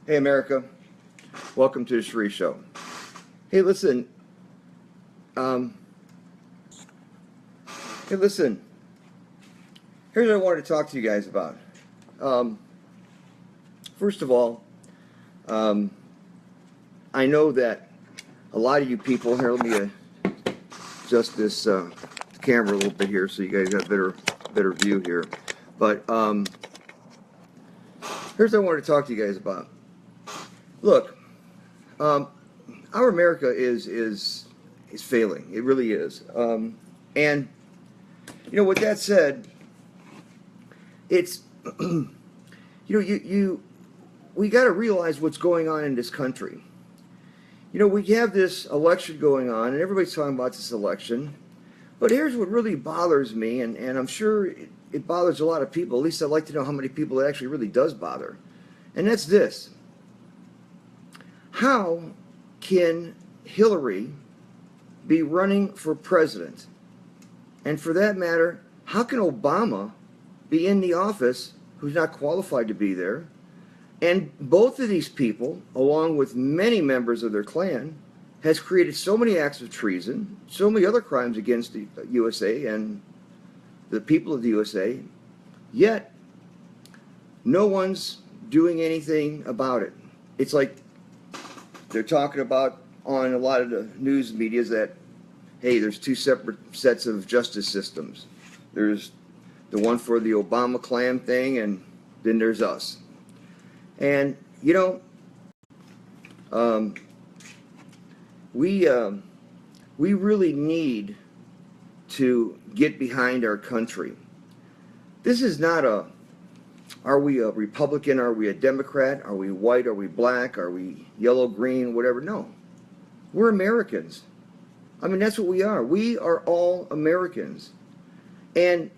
Hey America, welcome to the Shear'Ree Show. Hey listen, um, hey listen, here's what I wanted to talk to you guys about. Um, First of all, um, I know that a lot of you people, here let me adjust this camera a little bit here so you guys got a better view here. But here's what I wanted to talk to you guys about. Look, our America is failing. It really is. And you know, with that said, it's we got to realize what's going on in this country. You know, we have this election going on, and everybody's talking about this election. But here's what really bothers me, and I'm sure it bothers a lot of people. At least I'd like to know how many people it actually really does bother. And that's this. How can Hillary be running for president? And for that matter, how can Obama be in the office who's not qualified to be there? And both of these people, along with many members of their clan, has created so many acts of treason, so many other crimes against the USA and the people of the USA, yet no one's doing anything about it. It's like they're talking about on a lot of the news medias that, hey, there's two separate sets of justice systems. There's the one for the Obama clan thing, and then there's us. And, you know, we really need to get behind our country. This is not a, are we a Republican, are we a Democrat, are we white, are we black, are we yellow, green, whatever. No, we're Americans. I mean, that's what we are. We are all Americans. And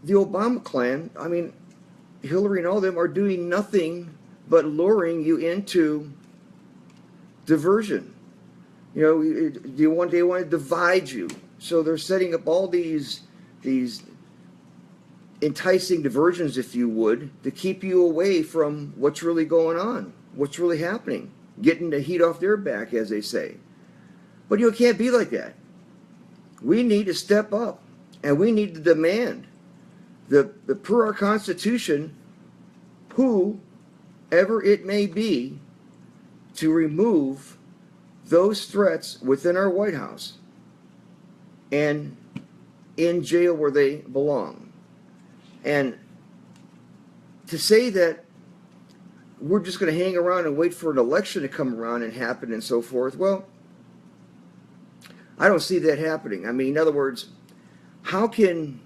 the Obama clan, I mean, Hillary and all of them are doing nothing but luring you into diversion. You know, they want to divide you. So they're setting up all these enticing diversions, if you would, to keep you away from what's really going on, what's really happening, getting the heat off their back, as they say. But it can't be like that. We need to step up, and we need to demand the per our Constitution, whoever it may be, to remove those threats within our White House and in jail where they belong. And to say that we're just going to hang around and wait for an election to come around and happen and so forth, well, I don't see that happening. I mean, in other words, how can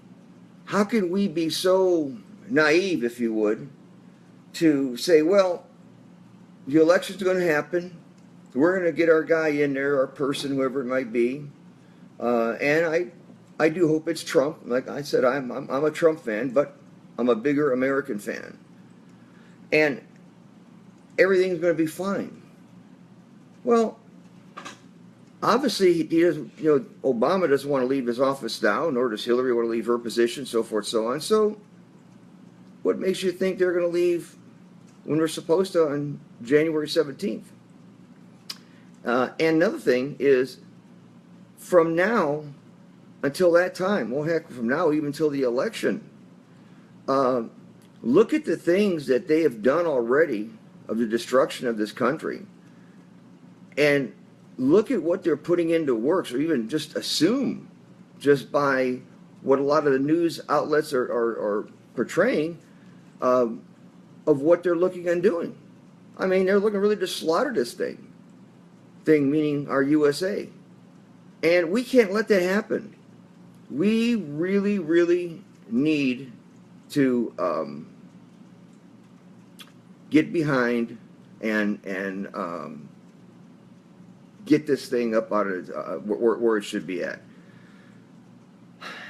we be so naive, if you would, to say, well, the election's going to happen, we're going to get our guy in there, our person, whoever it might be, and I do hope it's Trump. Like I said, I'm a Trump fan, but I'm a bigger American fan, and everything's going to be fine. Well, obviously, he doesn't, you know, Obama doesn't want to leave his office now, nor does Hillary want to leave her position, so forth, so on. So what makes you think they're going to leave when we're supposed to on January 17th? And another thing is, from now until that time, well, heck, from now even until the election, look at the things that they have done already of the destruction of this country, and look at what they're putting into works, or even just assume, just by what a lot of the news outlets are portraying, of what they're looking and doing. I mean, they're looking really to slaughter this thing meaning our USA. And we can't let that happen. We really, really need to get behind and get this thing up out of where it should be at.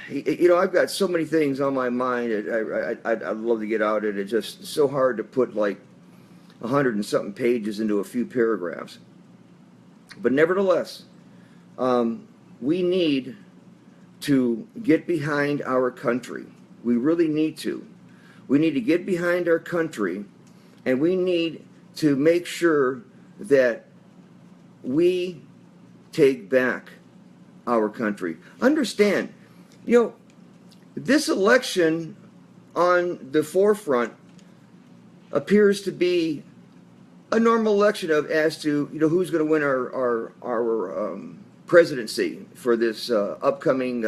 You know, I've got so many things on my mind. I'd love to get out of it. It's just so hard to put like 100 and something pages into a few paragraphs. But nevertheless, we need to get behind our country. We really need to. We need to get behind our country, and we need to make sure that we take back our country. Understand, this election on the forefront appears to be a normal election as to who's going to win our presidency for this upcoming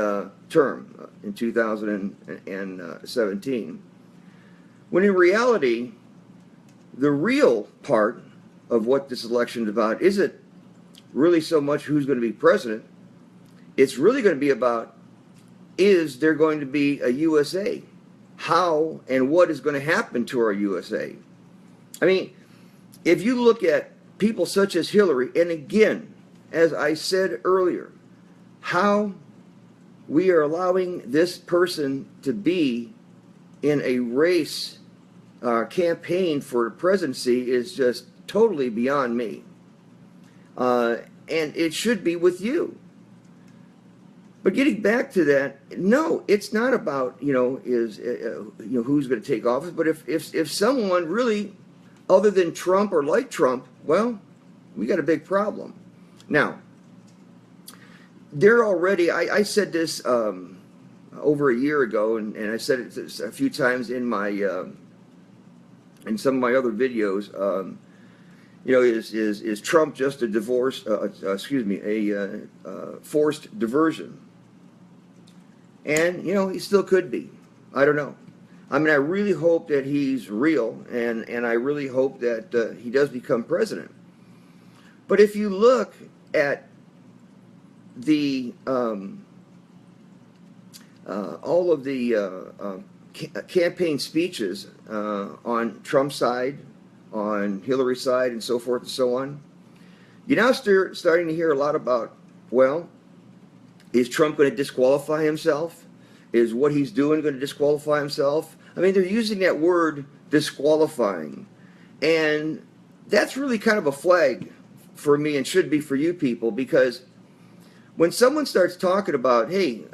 term in 2017. When in reality, the real part of what this election is about isn't really so much who's going to be president. It's really going to be about, is there going to be a USA? How and what is going to happen to our USA? I mean, if you look at people such as Hillary, and again, as I said earlier, how we are allowing this person to be in a race campaign for the presidency is just totally beyond me. And it should be with you. But getting back to that, no, it's not about who's going to take office. But if someone really, other than Trump or like Trump, well, we got a big problem. Now, they're already. I said this over a year ago, and I said it a few times in my in some of my other videos. Is Trump just a forced diversion? And he still could be. I don't know. I mean, I really hope that he's real, and I really hope that he does become president. But if you look at the all of the campaign speeches on Trump's side, on Hillary's side, and so forth and so on, you're now starting to hear a lot about, well, is Trump going to disqualify himself? Is what he's doing going to disqualify himself? I mean, they're using that word disqualifying. And that's really kind of a flag for me, and should be for you people, because when someone starts talking about, hey,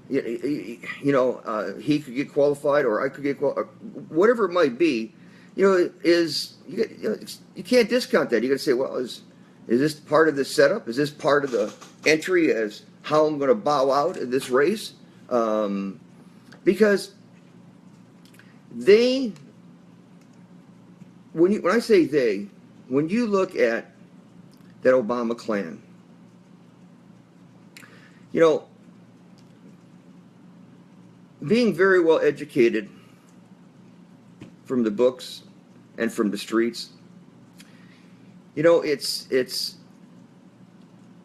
he could get qualified, or I could get qualified, whatever it might be, you can't discount that. You got to say, well, is this part of the setup? Is this part of the entry as how I'm going to bow out in this race? Because they, when I say they, when you look at that Obama clan, being very well educated from the books and from the streets, it's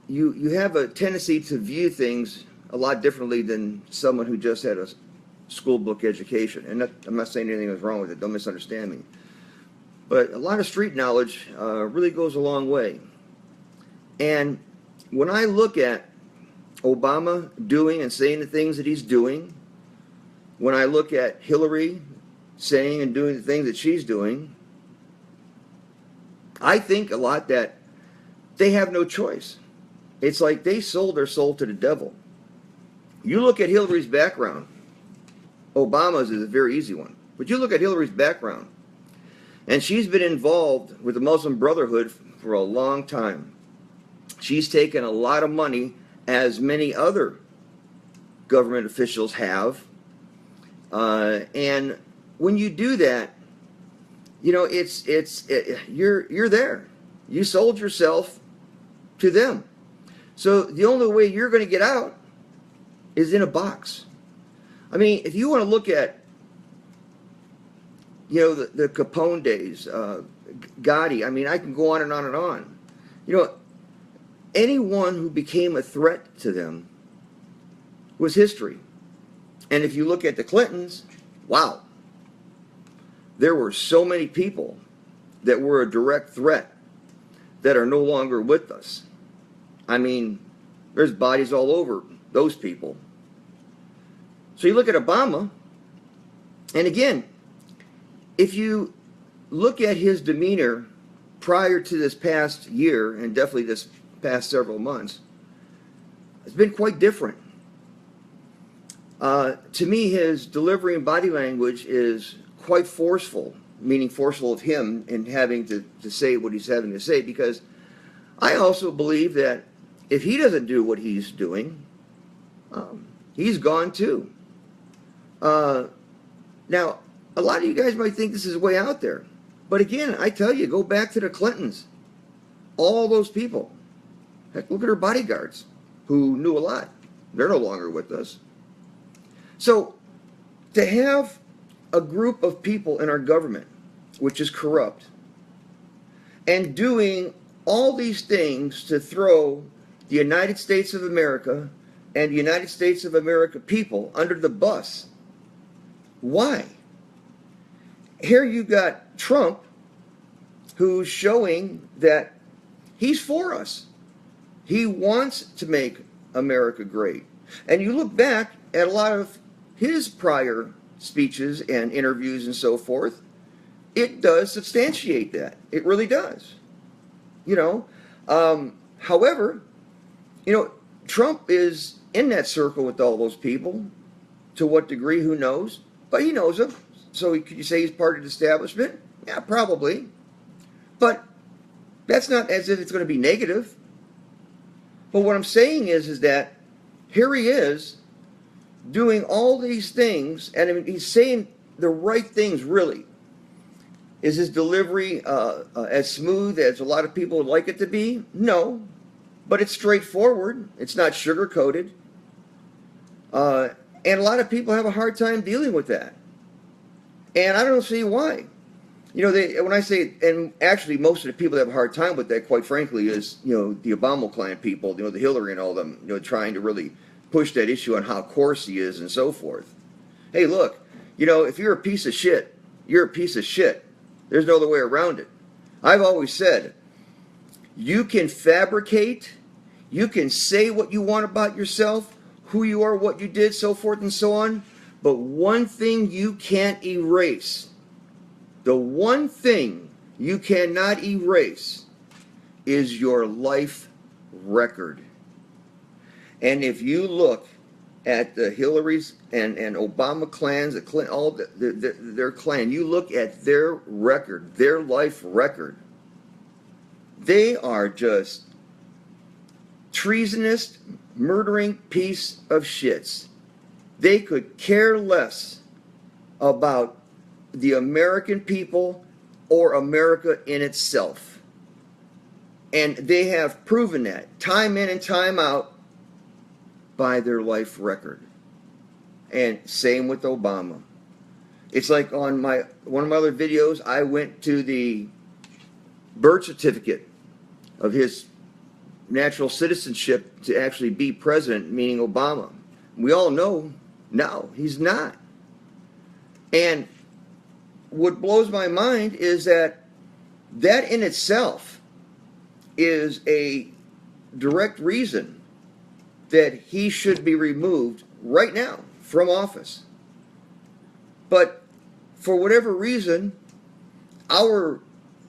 you have a tendency to view things a lot differently than someone who just had a school book education. And I'm not saying anything is wrong with it, don't misunderstand me. But a lot of street knowledge really goes a long way. And when I look at Obama doing and saying the things that he's doing, when I look at Hillary saying and doing the things that she's doing, I think a lot that they have no choice. It's like they sold their soul to the devil. You look at Hillary's background. Obama's is a very easy one. But you look at Hillary's background, and she's been involved with the Muslim Brotherhood for a long time. She's taken a lot of money, as many other government officials have. And when you do that, you're there. You sold yourself to them. So the only way you're going to get out is in a box. I mean, if you want to look at, the Capone days, Gotti, I mean, I can go on and on and on. Anyone who became a threat to them was history. And if you look at the Clintons, wow, there were so many people that were a direct threat that are no longer with us. I mean, there's bodies all over those people. So you look at Obama, and again, if you look at his demeanor prior to this past year, and definitely this past several months, it's been quite different. To me, his delivery and body language is quite forceful meaning forceful of him in having to say what he's having to say, because I also believe that if he doesn't do what he's doing, he's gone too. Now, a lot of you guys might think this is way out there. But again, I tell you, go back to the Clintons. All those people. Heck, look at her bodyguards, who knew a lot. They're no longer with us. So, to have a group of people in our government, which is corrupt, and doing all these things to throw the United States of America and the United States of America people under the bus. Why? Here you got Trump, who's showing that he's for us. He wants to make America great. And you look back at a lot of his prior speeches and interviews and so forth, it does substantiate that. It really does. However, Trump is in that circle with all those people. To what degree, who knows? But he knows them. So could you say he's part of the establishment? Yeah, probably. But that's not as if it's going to be negative. But what I'm saying is that here he is doing all these things, and I mean, he's saying the right things, really. Is his delivery as smooth as a lot of people would like it to be? No. But it's straightforward. It's not sugar-coated. And a lot of people have a hard time dealing with that. And I don't see why. When I say, and actually most of the people that have a hard time with that, quite frankly, is, the Obama clan people, the Hillary and all them, trying to really push that issue on how coarse he is and so forth. Hey, look, if you're a piece of shit, you're a piece of shit. There's no other way around it. I've always said, you can fabricate, you can say what you want about yourself, who you are, what you did, so forth and so on, but one thing you can't erase, the one thing you cannot erase is your life record. And if you look at the Hillarys and Obama clans, the Clinton, all their clan, you look at their record, their life record, they are just treasonous, murdering piece of shits. They could care less about the American people or America in itself. And they have proven that time in and time out by their life record. And same with Obama. It's like on one of my other videos, I went to the birth certificate of his natural citizenship to actually be president, meaning Obama. We all know now he's not. And what blows my mind is that in itself is a direct reason that he should be removed right now from office. But for whatever reason, our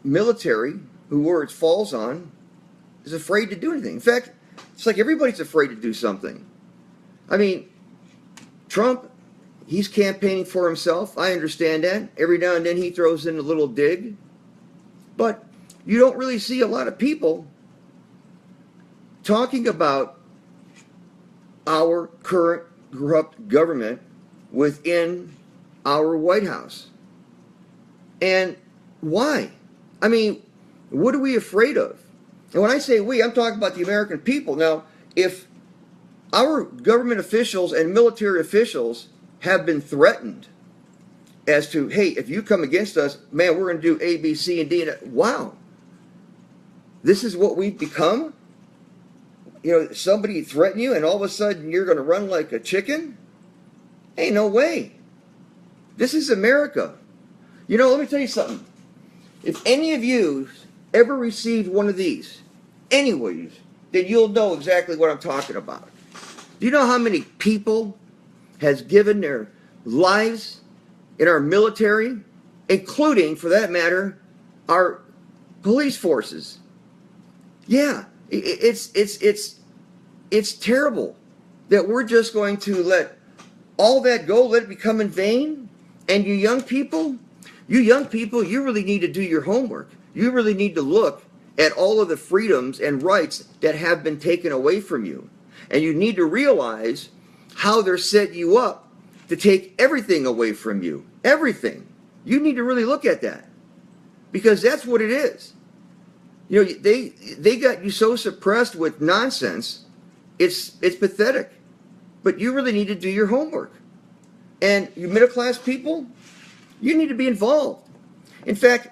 military, who it falls on, is afraid to do anything. In fact, it's like everybody's afraid to do something. I mean, Trump, he's campaigning for himself. I understand that. Every now and then he throws in a little dig. But you don't really see a lot of people talking about our current corrupt government within our White House. And why? I mean, what are we afraid of? And when I say we, I'm talking about the American people. Now, if our government officials and military officials have been threatened as to, hey, if you come against us, man, we're going to do A, B, C, and D. And wow, this is what we've become? Somebody threaten you and all of a sudden you're going to run like a chicken? Ain't no way. This is America. Let me tell you something. If any of you ever received one of these, anyways, then you'll know exactly what I'm talking about. Do you know how many people has given their lives in our military, including, for that matter, our police forces? Yeah, it's terrible that we're just going to let all that go, let it become in vain. And you young people, You young people, you really need to do your homework. You really need to look at all of the freedoms and rights that have been taken away from you. And you need to realize how they're setting you up to take everything away from you. Everything. You need to really look at that. Because that's what it is. You know, they got you so suppressed with nonsense, it's pathetic. But you really need to do your homework. And you middle class people, you need to be involved. In fact,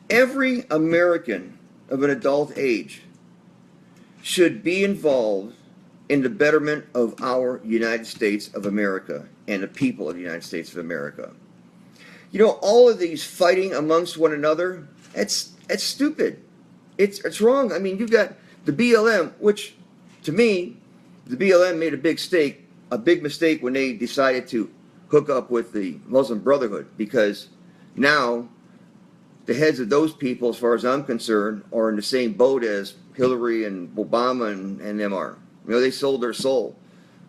every American of an adult age should be involved in the betterment of our United States of America and the people of the United States of America. You know, all of these fighting amongst one another, it's stupid. It's wrong. I mean, you've got the BLM, which, to me, the BLM made a big mistake when they decided to hook up with the Muslim Brotherhood, because now the heads of those people, as far as I'm concerned, are in the same boat as Hillary and Obama and them are. You know, they sold their soul.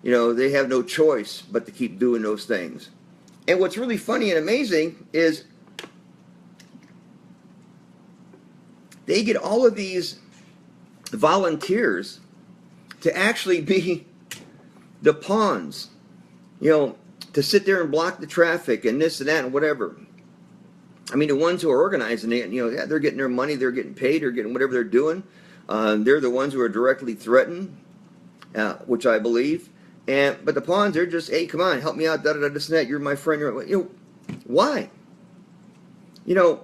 You know, they have no choice but to keep doing those things. And what's really funny and amazing is they get all of these volunteers to actually be the pawns, you know, to sit there and block the traffic and this and that and whatever. I mean, the ones who are organizing it, you know, yeah, they're getting their money, they're getting paid, they're getting whatever they're doing. They're the ones who are directly threatened, which I believe. But the pawns, they're just, hey, come on, help me out, this and that. You're my friend. You know, why? You know,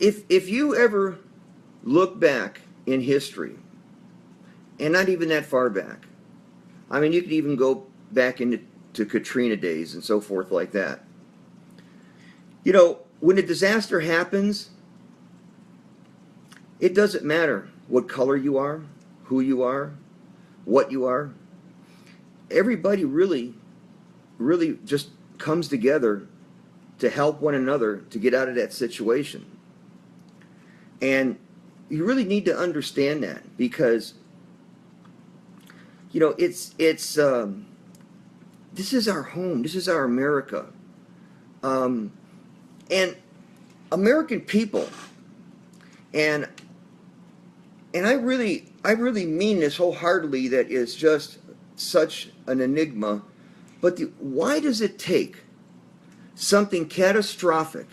if you ever look back in history, and not even that far back, I mean, you could even go back into Katrina days and so forth like that. You know, when a disaster happens, it doesn't matter what color you are, who you are, what you are. Everybody really just comes together to help one another to get out of that situation. And you really need to understand that, because you know, this is our home. This is our America. And American people, and I really mean this wholeheartedly, that is just such an enigma. But why does it take something catastrophic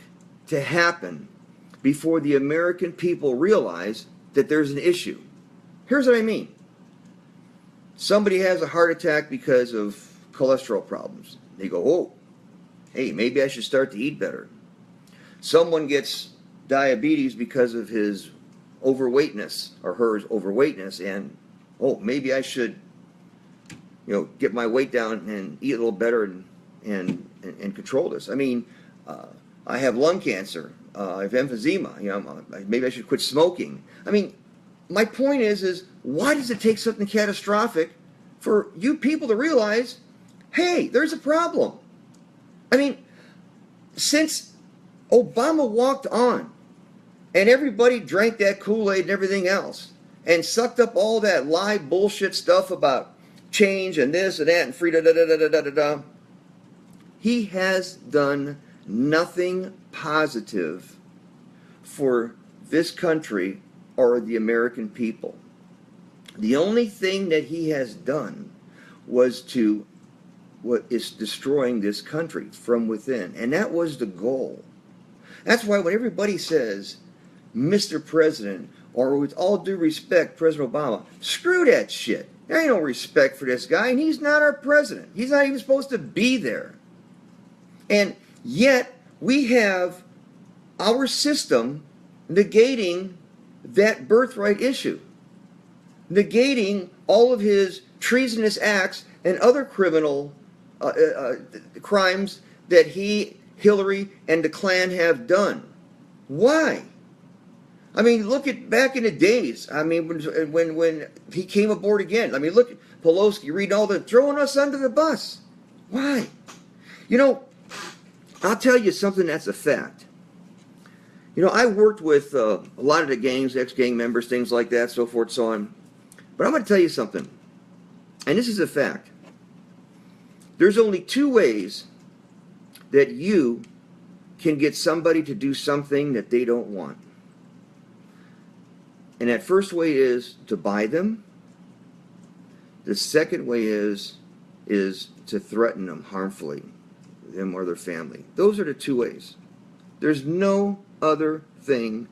to happen before the American people realize that there's an issue? Here's what I mean. Somebody has a heart attack because of cholesterol problems. They go, oh, hey, maybe I should start to eat better. Someone gets diabetes because of his overweightness or her overweightness, and oh, maybe I should, you know, get my weight down and eat a little better and control this. I mean, I have lung cancer. I have emphysema. You know, maybe I should quit smoking. I mean, my point is why does it take something catastrophic for you people to realize, hey, there's a problem? I mean, since Obama walked on and everybody drank that Kool-Aid and everything else and sucked up all that lie bullshit stuff about change and this and that and free da-da-da-da-da-da-da, he has done nothing positive for this country or the American people. The only thing that he has done was what is destroying this country from within. And that was the goal. That's why when everybody says, Mr. President, or with all due respect, President Obama, screw that shit. There ain't no respect for this guy, and he's not our president. He's not even supposed to be there. And yet, we have our system negating that birthright issue, negating all of his treasonous acts and other criminal crimes that he, Hillary, and the Klan have done. Why? I mean, look at back in the days. I mean, when he came aboard again. I mean, look at Pelosi reading all the throwing us under the bus. Why? You know, I'll tell you something that's a fact. You know, I worked with a lot of the gangs, ex-gang members, things like that, so forth, so on. But I'm going to tell you something, and this is a fact. There's only two ways that you can get somebody to do something that they don't want. And that first way is to buy them. The second way is to threaten them harmfully, them or their family. Those are the two ways. There's no other thing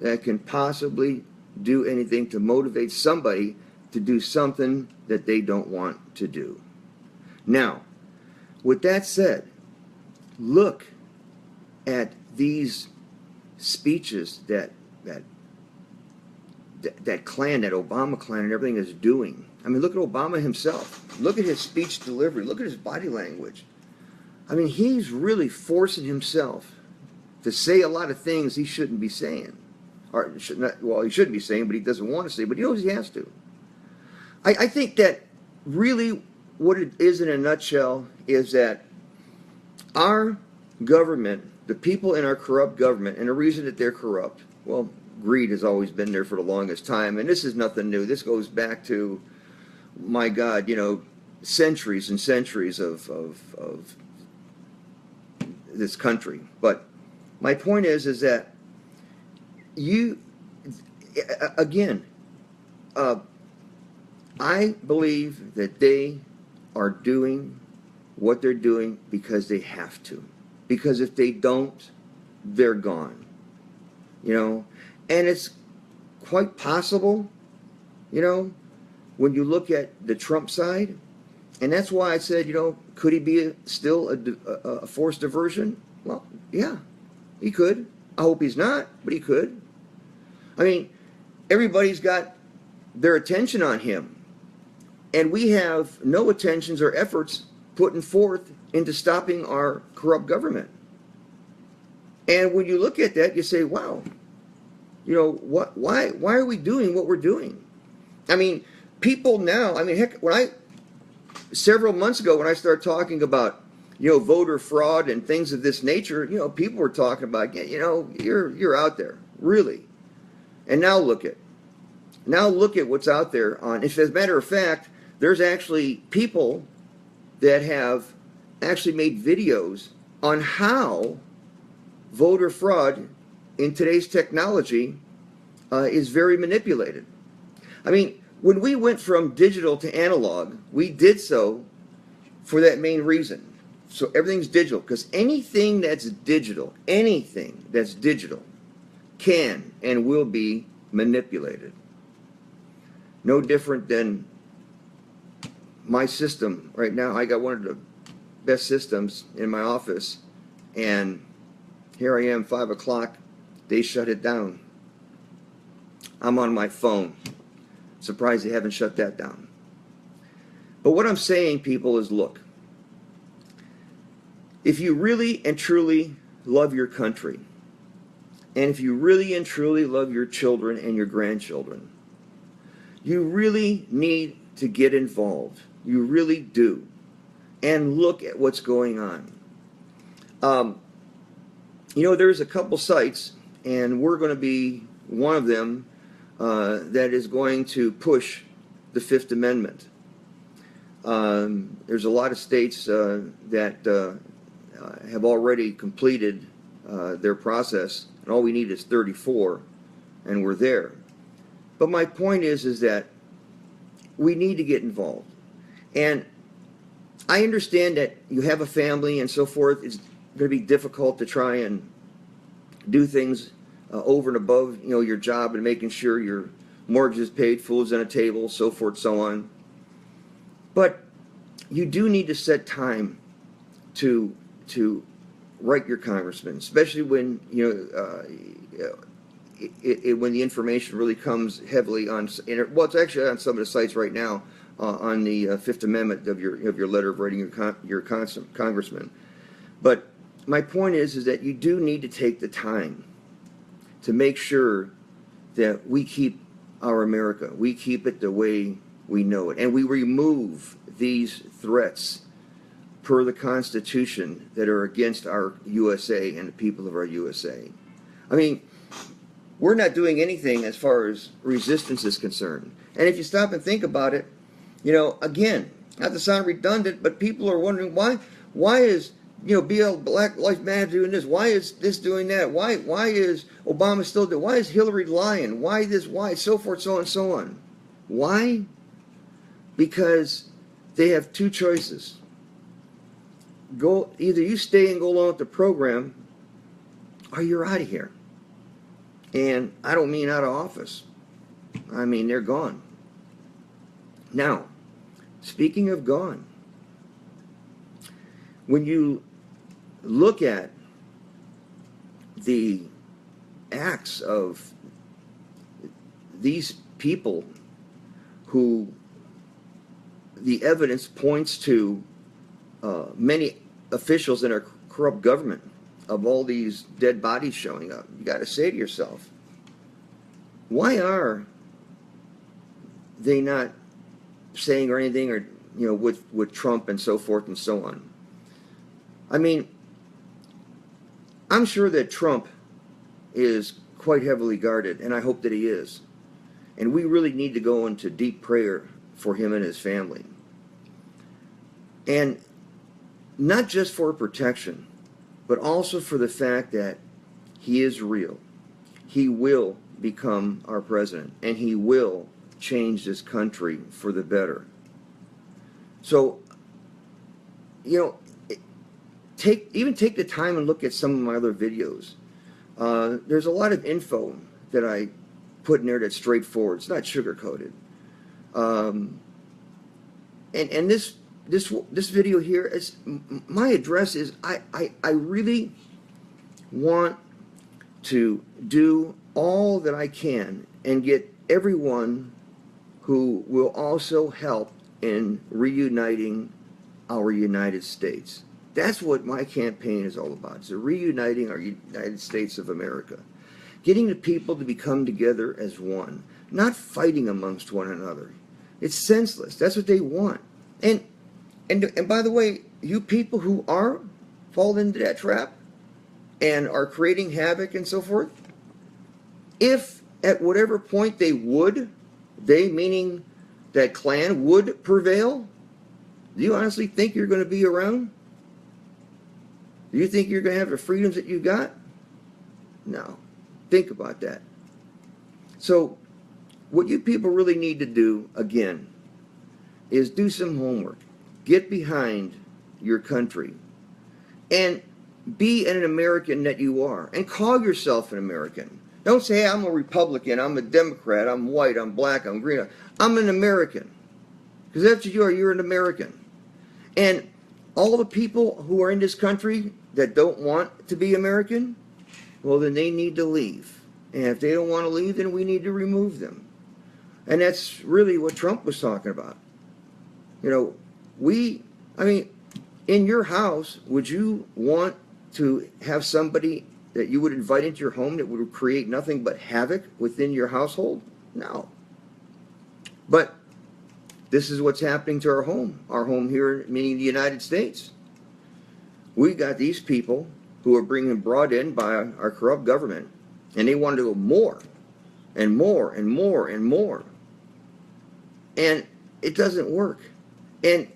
that can possibly do anything to motivate somebody to do something that they don't want to do. Now, with that said, look at these speeches that clan, that Obama clan and everything is doing. I mean, look at Obama himself. Look at his speech delivery. Look at his body language. I mean, he's really forcing himself to say a lot of things he shouldn't be saying. Or should not, well, he shouldn't be saying, but he doesn't want to say, but he knows he has to. I think that really what it is in a nutshell is that our government, the people in our corrupt government, and the reason that they're corrupt, well, greed has always been there for the longest time, and this is nothing new. This goes back to, my God, centuries and centuries of this country. But my point is that I believe that they are doing what they're doing because they have to. Because if they don't, they're gone. And it's quite possible, when you look at the Trump side, and that's why I said, could he be still a forced diversion? Well, yeah, he could. I hope he's not, but he could. I mean, everybody's got their attention on him, and we have no attentions or efforts putting forth into stopping our corrupt government. And when you look at that, you say, wow, why are we doing what we're doing? I mean, people now, heck, several months ago when I started talking about, voter fraud and things of this nature, people were talking about, you're out there, really. And now look at what's out there on, if as a matter of fact, there's actually people that have actually made videos on how voter fraud in today's technology is very manipulated. I mean, when we went from digital to analog, we did so for that main reason. So everything's digital, because anything that's digital can and will be manipulated. No different than my system right now. I got one of the best systems in my office, and here I am, 5 o'clock, they shut it down. I'm on my phone. Surprised they haven't shut that down. But what I'm saying, people, is look, if you really and truly love your country, and if you really and truly love your children and your grandchildren, you really need to get involved. You really do. And look at what's going on. There's a couple sites, and we're going to be one of them that is going to push the Fifth Amendment. There's a lot of states that have already completed their process, and all we need is 34, and we're there. But my point is that we need to get involved. And I understand that you have a family and so forth. It's going to be difficult to try and do things over and above, your job and making sure your mortgage is paid, food's on a table, so forth, so on. But you do need to set time to write your congressman, especially when when the information really comes heavily on. Well, it's actually on some of the sites right now on the Fifth Amendment of your letter of writing your congressman. But my point is that you do need to take the time to make sure that we keep our America, we keep it the way we know it, and we remove these threats per the Constitution that are against our USA and the people of our USA. I mean, we're not doing anything as far as resistance is concerned. And if you stop and think about it, again, not to sound redundant, but people are wondering why is be a Black Lives Matter doing this? Why is this doing that? Why is Obama still doing? Why is Hillary lying? Why this? Why so forth, so on and so on? Why? Because they have two choices. Either you stay and go along with the program, or you're out of here. And I don't mean out of office. I mean they're gone. Now, speaking of gone, when you look at the acts of these people who the evidence points to many officials in our corrupt government, of all these dead bodies showing up, you got to say to yourself, why are they not saying or anything, or with Trump and so forth and so on? I mean, I'm sure that Trump is quite heavily guarded, and I hope that he is. And we really need to go into deep prayer for him and his family. And not just for protection, but also for the fact that he is real. He will become our president, and he will change this country for the better. So, take the time and look at some of my other videos. There's a lot of info that I put in there that's straightforward. It's not sugar-coated. And this video here is, my address is, I really want to do all that I can and get everyone who will also help in reuniting our United States. That's what my campaign is all about. It's reuniting our United States of America. Getting the people to become together as one, not fighting amongst one another. It's senseless. That's what they want. And by the way, you people who are falling into that trap and are creating havoc and so forth, if at whatever point they meaning that Klan would prevail, do you honestly think you're going to be around? Do you think you're going to have the freedoms that you got? No. Think about that. So, what you people really need to do, again, is do some homework. Get behind your country. And be an American that you are. And call yourself an American. Don't say, hey, I'm a Republican, I'm a Democrat, I'm white, I'm black, I'm green. I'm an American. Because that's what you are. You're an American. And all the people who are in this country that don't want to be American, well, then they need to leave. And if they don't want to leave, then we need to remove them. And that's really what Trump was talking about. In your house, would you want to have somebody that you would invite into your home that would create nothing but havoc within your household? No. But this is what's happening to our home here, meaning the United States. We got these people who are brought in by our corrupt government, and they want to go more and more and more and more. And it doesn't work. And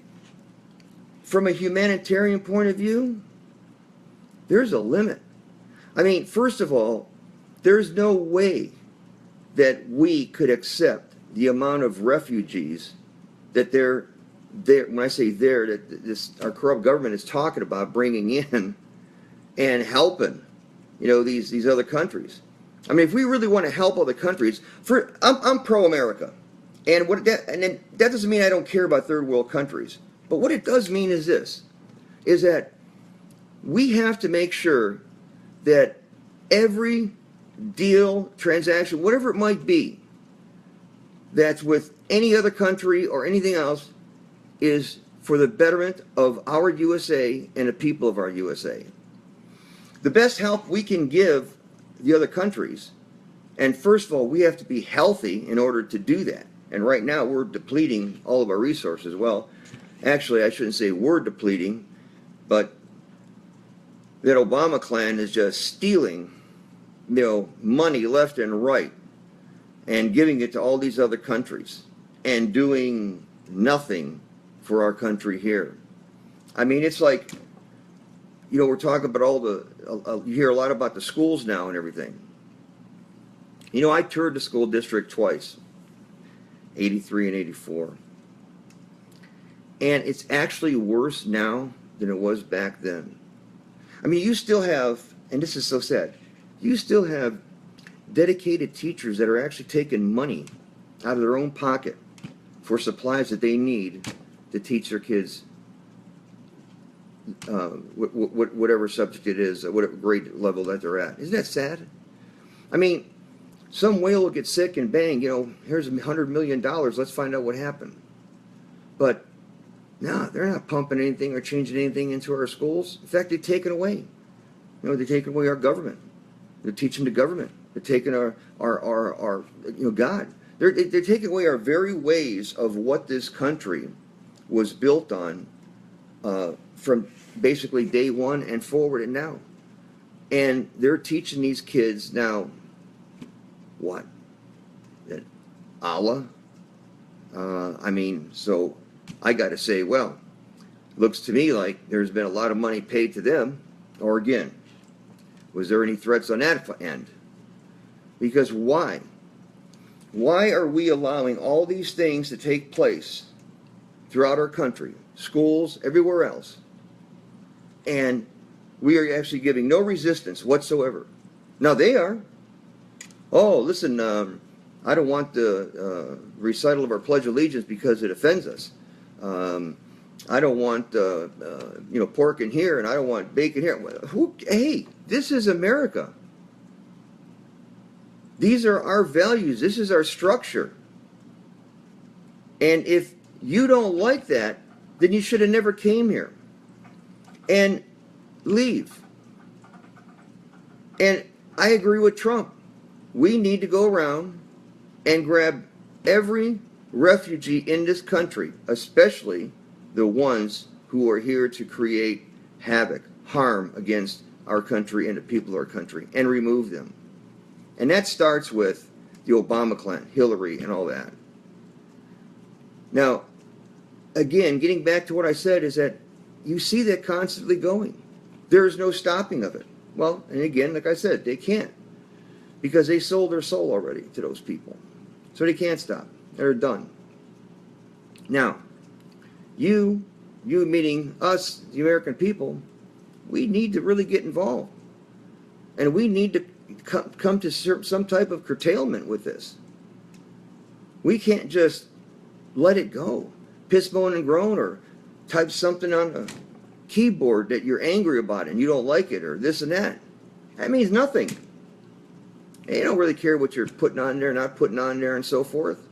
from a humanitarian point of view, there's a limit. I mean, first of all, there's no way that we could accept the amount of refugees that when I say that our corrupt government is talking about bringing in and helping, these other countries. I mean, if we really want to help other countries, I'm pro-America, and that doesn't mean I don't care about third world countries. But what it does mean is this: is that we have to make sure that every deal, transaction, whatever it might be, that's with any other country or anything else, is for the betterment of our USA and the people of our USA. The best help we can give the other countries, and first of all, we have to be healthy in order to do that. And right now, we're depleting all of our resources. Well, actually, I shouldn't say we're depleting, but that Obama clan is just stealing, money left and right and giving it to all these other countries and doing nothing for our country here. I mean, it's like we're talking about all the, you hear a lot about the schools now and everything. I toured the school district twice, 83 and 84. And it's actually worse now than it was back then. I mean, you still have, and this is so sad, you still have dedicated teachers that are actually taking money out of their own pocket for supplies that they need to teach their kids whatever subject it is, whatever grade level that they're at. Isn't that sad? I mean, some whale will get sick and bang, here's $100 million, let's find out what happened. But no, they're not pumping anything or changing anything into our schools. In fact, they're taking away. They're taking away our government. They're teaching the government. They're taking our God. They're taking away our very ways of what this country was built on from basically day one and forward and now. And they're teaching these kids now what? That Allah? So I got to say, well, looks to me like there's been a lot of money paid to them. Or again, was there any threats on that end? Because why? Why are we allowing all these things to take place throughout our country, schools, everywhere else, and we are actually giving no resistance whatsoever? Now they are. Oh, listen, I don't want the recital of our Pledge of Allegiance because it offends us. I don't want pork in here, and I don't want bacon here. Hey, this is America. These are our values. This is our structure. And if you don't like that, then you should have never came here. And leave. And I agree with Trump. We need to go around and grab every refugee in this country, especially the ones who are here to create havoc, harm against our country and the people of our country, and remove them. And that starts with the Obama clan, Hillary, and all that. Now, again, getting back to what I said is that you see that constantly going. There is no stopping of it. Well, and again, like I said, they can't, because they sold their soul already to those people. So they can't stop. They're done. Now, you meaning us, the American people, we need to really get involved. And we need to come to some type of curtailment with this. We can't just let it go. Piss, moan, and groan, or type something on a keyboard that you're angry about and you don't like it, or this and that. That means nothing. They don't really care what you're putting on there, not putting on there, and so forth.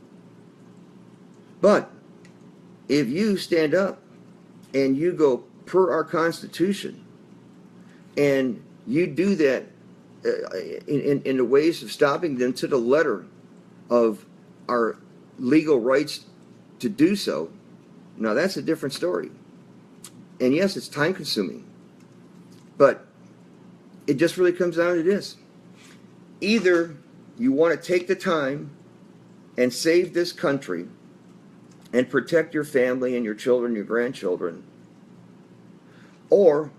But if you stand up and you go per our Constitution, and you do that in the ways of stopping them to the letter of our legal rights to do so, now that's a different story. And yes, it's time consuming, but it just really comes down to this. Either you want to take the time and save this country and protect your family and your children, your grandchildren, or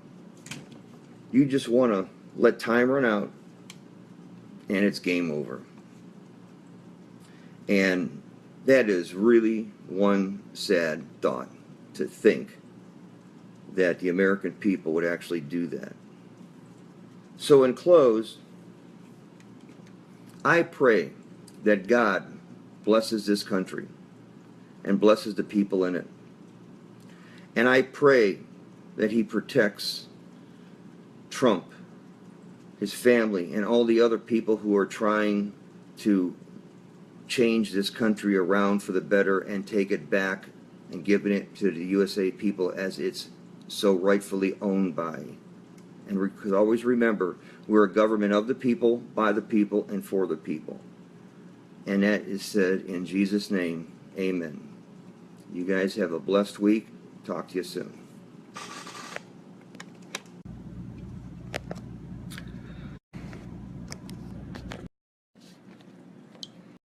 you just want to let time run out and it's game over. And that is really one sad thought, to think that the American people would actually do that. So in close, I pray that God blesses this country and blesses the people in it. And I pray that He protects Trump, his family, and all the other people who are trying to change this country around for the better and take it back and giving it to the USA people as it's so rightfully owned by. And always remember, we're a government of the people, by the people, and for the people. And that is said in Jesus' name, amen. You guys have a blessed week. Talk to you soon.